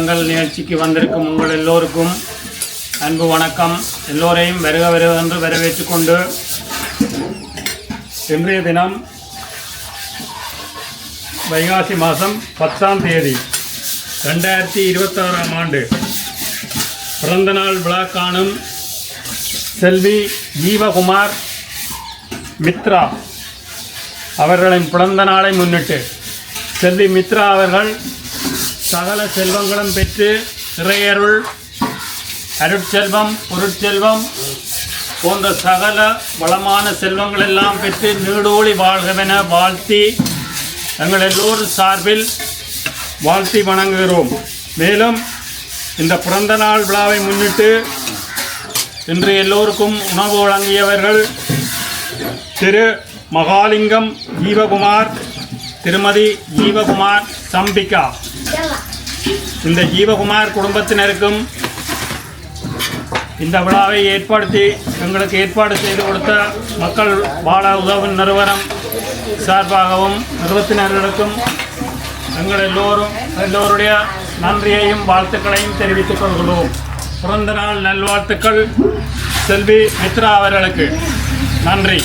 வளங்கள் நிகழ்ச்சிக்கு வந்திருக்கும் உங்கள் எல்லோருக்கும் அன்பு வணக்கம். எல்லோரையும் வருக வருக என்று வரவேற்றுக் கொண்டு இன்றைய தினம் வைகாசி மாதம் 10ஆம் தேதி 2026ஆம் ஆண்டு பிறந்தநாள் விழா காணும் செல்வி ஜீவகுமார் மித்ரா அவர்களின் பிறந்த நாளை முன்னிட்டு செல்வி மித்ரா அவர்கள் சகல செல்வங்களும் பெற்று இறையருள், அருட்செல்வம், பொருட்செல்வம் போன்ற சகல வளமான செல்வங்கள் எல்லாம் பெற்று நீடோழி வாழ்கவென வாழ்த்தி எங்கள் எல்லோரும் சார்பில் வாழ்த்தி வணங்குகிறோம். மேலும் இந்த பிறந்த நாள் விழாவை முன்னிட்டு இன்று எல்லோருக்கும் உணவு வழங்கியவர்கள் திரு மகாலிங்கம் ஜீவகுமார், திருமதி ஜீவகுமார் சம்பிகா. இந்த ஜீவகுமார் குடும்பத்தினருக்கும் இந்த விழாவை எங்களுக்கு ஏற்பாடு செய்து கொடுத்த மக்கள் வாழ உதவும் நிறுவனம் சார்பாகவும் நிறுவனத்தினர்களுக்கும் எங்கள் எல்லோருடைய நன்றியையும் வாழ்த்துக்களையும் தெரிவித்துக் கொள்கிறோம். பிறந்த நாள் நல்வாழ்த்துக்கள் செல்வி மித்ரா அவர்களுக்கு. நன்றி.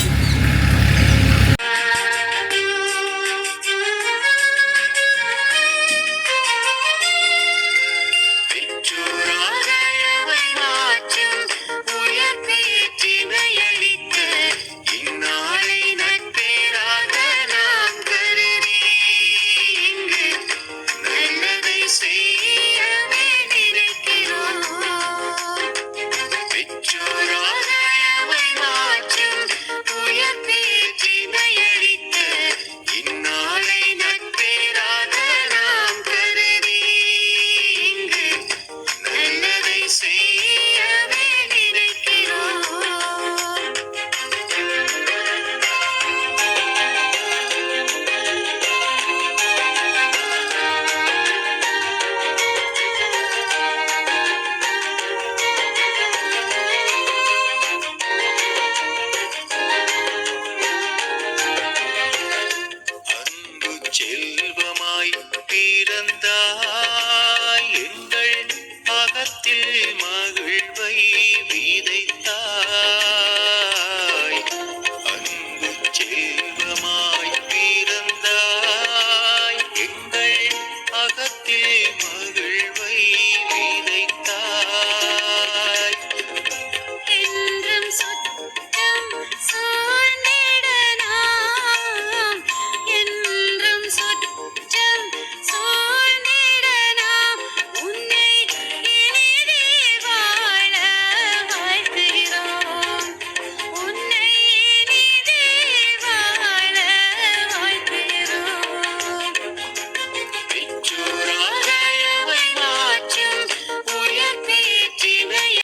செல்வமாய் பிறந்தாய் எங்கள் அகத்தில் மகிழ்வை